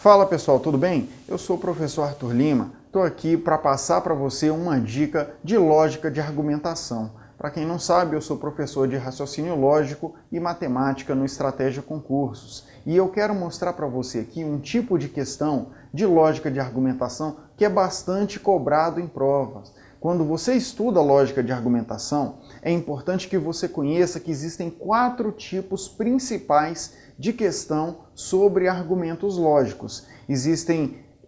Fala pessoal, tudo bem? Eu sou o professor Arthur Lima, estou aqui para passar para você uma dica de lógica de argumentação. Para quem não sabe, eu sou professor de raciocínio lógico e matemática no Estratégia Concursos. E eu quero mostrar para você aqui um tipo de questão de lógica de argumentação que é bastante cobrado em provas. Quando você estuda lógica de argumentação, é importante que você conheça que existem 4 tipos principais de questão sobre argumentos lógicos.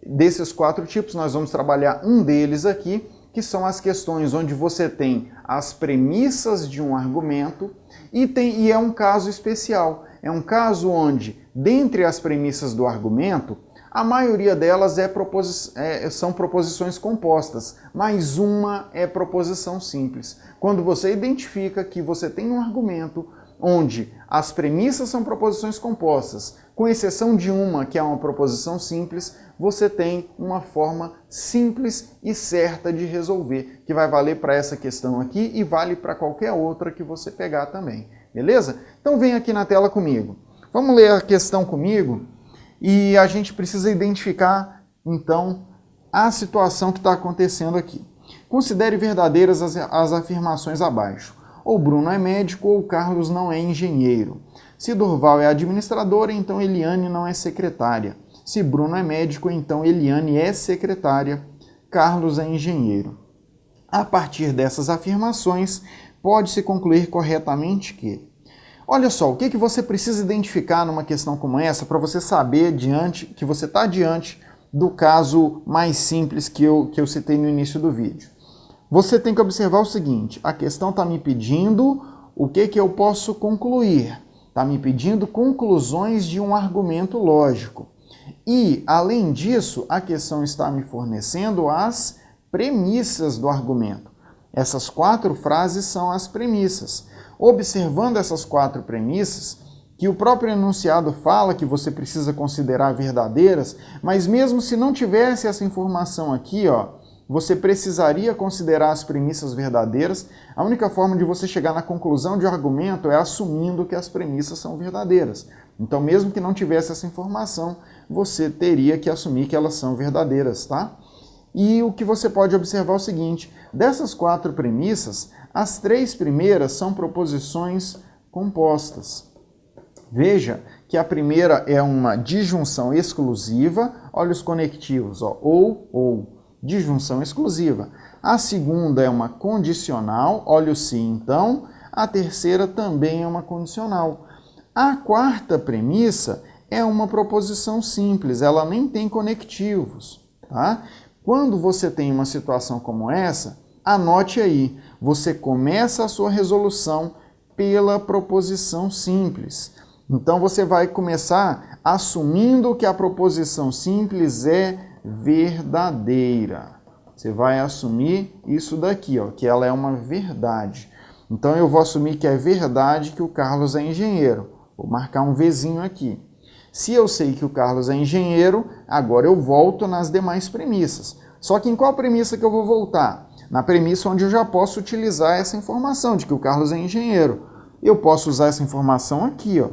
Desses 4 tipos, nós vamos trabalhar um deles aqui, que são as questões onde você tem as premissas de um argumento e é um caso especial. É um caso onde, dentre as premissas do argumento, a maioria delas são proposições compostas, mas uma é proposição simples. Quando você identifica que você tem um argumento onde as premissas são proposições compostas, com exceção de uma que é uma proposição simples, você tem uma forma simples e certa de resolver, que vai valer para essa questão aqui e vale para qualquer outra que você pegar também, beleza? Então vem aqui na tela comigo. Vamos ler a questão comigo e a gente precisa identificar, então, a situação que está acontecendo aqui. Considere verdadeiras as afirmações abaixo. Ou Bruno é médico ou Carlos não é engenheiro. Se Durval é administradora, então Eliane não é secretária. Se Bruno é médico, então Eliane é secretária, Carlos é engenheiro. A partir dessas afirmações, pode-se concluir corretamente que... Olha só, o que você precisa identificar numa questão como essa para você saber que você está diante do caso mais simples que eu citei no início do vídeo. Você tem que observar o seguinte, a questão está me pedindo o que eu posso concluir. Está me pedindo conclusões de um argumento lógico. E, além disso, a questão está me fornecendo as premissas do argumento. Essas 4 frases são as premissas. Observando essas 4 premissas, que o próprio enunciado fala que você precisa considerar verdadeiras, mas mesmo se não tivesse essa informação aqui, você precisaria considerar as premissas verdadeiras. A única forma de você chegar na conclusão de um argumento é assumindo que as premissas são verdadeiras. Então, mesmo que não tivesse essa informação, você teria que assumir que elas são verdadeiras, tá? E o que você pode observar é o seguinte, dessas 4 premissas, as 3 primeiras são proposições compostas. Veja que a primeira é uma disjunção exclusiva, olha os conectivos, ou, disjunção exclusiva. A segunda é uma condicional, olha o se então. A terceira também é uma condicional. A 4ª premissa é uma proposição simples, ela nem tem conectivos, tá? Quando você tem uma situação como essa, anote aí, você começa a sua resolução pela proposição simples. Então você vai começar assumindo que a proposição simples é verdadeira. Você vai assumir isso daqui, que ela é uma verdade. Então eu vou assumir que é verdade que o Carlos é engenheiro. Vou marcar um Vzinho aqui. Se eu sei que o Carlos é engenheiro, agora eu volto nas demais premissas. Só que em qual premissa que eu vou voltar? Na premissa onde eu já posso utilizar essa informação de que o Carlos é engenheiro. Eu posso usar essa informação aqui,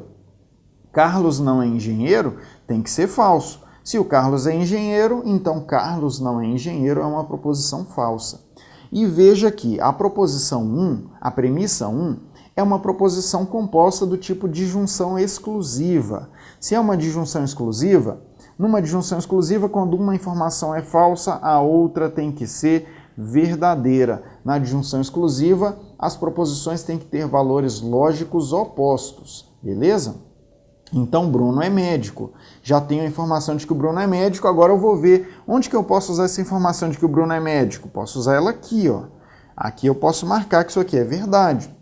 Carlos não é engenheiro, tem que ser falso. Se o Carlos é engenheiro, então Carlos não é engenheiro é uma proposição falsa. E veja que a proposição 1, a premissa 1, é uma proposição composta do tipo disjunção exclusiva. Se é uma disjunção exclusiva, numa disjunção exclusiva, quando uma informação é falsa, a outra tem que ser verdadeira. Na disjunção exclusiva, as proposições têm que ter valores lógicos opostos, beleza? Então, Bruno é médico. Já tenho a informação de que o Bruno é médico, agora eu vou ver onde que eu posso usar essa informação de que o Bruno é médico. Posso usar ela aqui, Aqui eu posso marcar que isso aqui é verdade.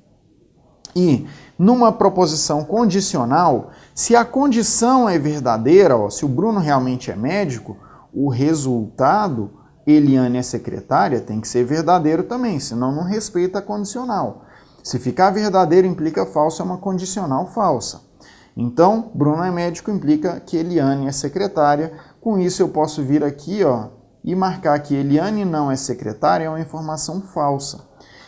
E numa proposição condicional, se a condição é verdadeira, se o Bruno realmente é médico, o resultado, Eliane é secretária, tem que ser verdadeiro também, senão não respeita a condicional. Se ficar verdadeiro implica falso, é uma condicional falsa. Então, Bruno é médico implica que Eliane é secretária. Com isso eu posso vir aqui e marcar que Eliane não é secretária, é uma informação falsa.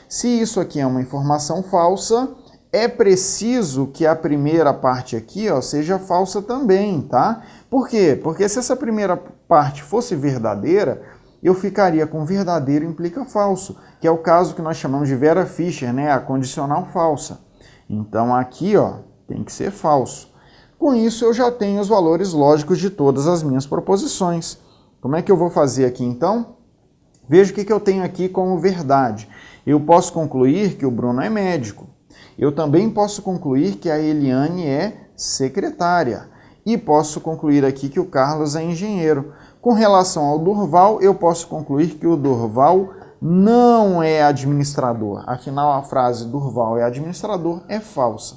Se isso aqui é uma informação falsa, é preciso que a primeira parte aqui seja falsa também, tá? Por quê? Porque se essa primeira parte fosse verdadeira, eu ficaria com verdadeiro implica falso, que é o caso que nós chamamos de Vera Fischer, né? A condicional falsa. Então aqui, ó, tem que ser falso. Com isso eu já tenho os valores lógicos de todas as minhas proposições. Como é que eu vou fazer aqui então? Veja o que eu tenho aqui como verdade. Eu posso concluir que o Bruno é médico. Eu também posso concluir que a Eliane é secretária. E posso concluir aqui que o Carlos é engenheiro. Com relação ao Durval, eu posso concluir que o Durval não é administrador. Afinal, a frase Durval é administrador é falsa.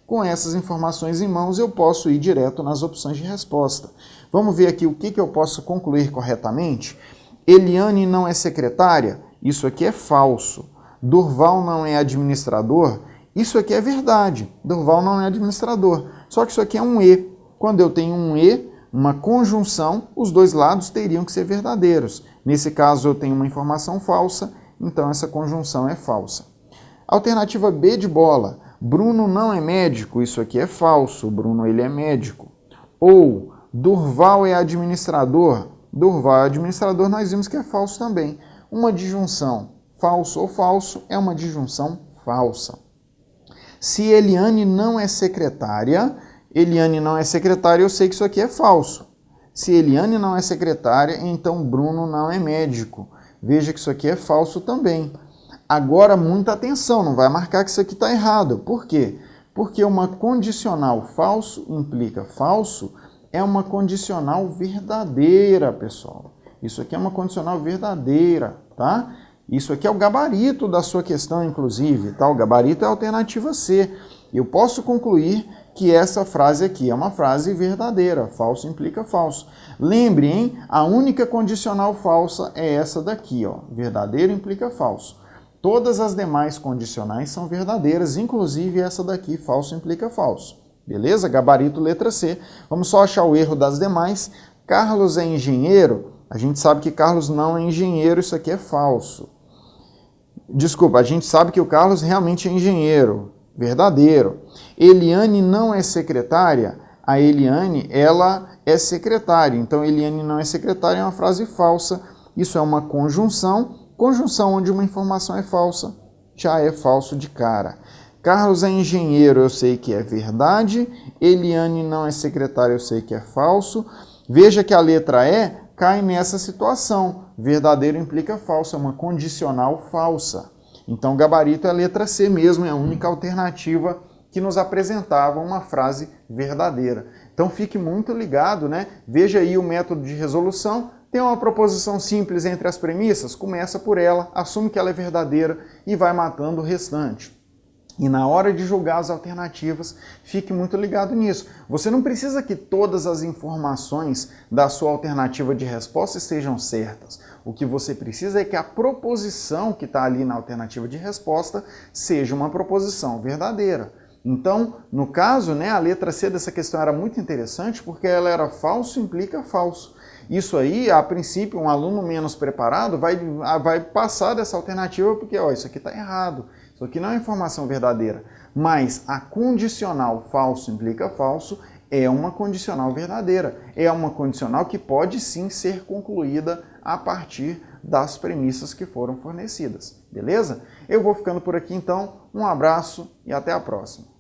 Com essas informações em mãos, eu posso ir direto nas opções de resposta. Vamos ver aqui o que eu posso concluir corretamente. Eliane não é secretária? Isso aqui é falso. Durval não é administrador? Isso aqui é verdade. Durval não é administrador. Só que isso aqui é um E. Quando eu tenho um E, uma conjunção, os dois lados teriam que ser verdadeiros. Nesse caso, eu tenho uma informação falsa, então essa conjunção é falsa. Alternativa B de bola. Bruno não é médico? Isso aqui é falso. Bruno, ele é médico. Ou Durval é administrador? Durval é administrador, nós vimos que é falso também. Uma disjunção falso ou falso é uma disjunção falsa. Se Eliane não é secretária, eu sei que isso aqui é falso. Se Eliane não é secretária, então Bruno não é médico. Veja que isso aqui é falso também. Agora, muita atenção, não vai marcar que isso aqui está errado. Por quê? Porque uma condicional falso implica falso é uma condicional verdadeira, pessoal. Isso aqui é uma condicional verdadeira, tá? Isso aqui é o gabarito da sua questão, inclusive, tá? O gabarito é a alternativa C. Eu posso concluir que essa frase aqui é uma frase verdadeira. Falso implica falso. Lembre, hein? A única condicional falsa é essa daqui, ó. Verdadeiro implica falso. Todas as demais condicionais são verdadeiras, inclusive essa daqui, falso implica falso. Beleza? Gabarito letra C. Vamos só achar o erro das demais. Carlos é engenheiro? A gente sabe que Carlos não é engenheiro, isso aqui é falso. Desculpa, a gente sabe que o Carlos realmente é engenheiro. Verdadeiro. Eliane não é secretária? A Eliane, ela é secretária. Então, Eliane não é secretária é uma frase falsa. Isso é uma conjunção. Conjunção onde uma informação é falsa, já é falso de cara. Carlos é engenheiro, eu sei que é verdade. Eliane não é secretária, eu sei que é falso. Veja que a letra E cai nessa situação. Verdadeiro implica falso, é uma condicional falsa. Então, o gabarito é a letra C mesmo, é a única alternativa que nos apresentava uma frase verdadeira. Então, fique muito ligado, né? Veja aí o método de resolução. Tem uma proposição simples entre as premissas, começa por ela, assume que ela é verdadeira e vai matando o restante. E na hora de julgar as alternativas, fique muito ligado nisso. Você não precisa que todas as informações da sua alternativa de resposta estejam certas. O que você precisa é que a proposição que está ali na alternativa de resposta seja uma proposição verdadeira. Então, no caso, né, a letra C dessa questão era muito interessante porque ela era falso implica falso. Isso aí, a princípio, um aluno menos preparado vai passar dessa alternativa porque, ó, isso aqui está errado. Isso aqui não é informação verdadeira, mas a condicional falso implica falso é uma condicional verdadeira. É uma condicional que pode sim ser concluída a partir das premissas que foram fornecidas. Beleza? Eu vou ficando por aqui então. Um abraço e até a próxima.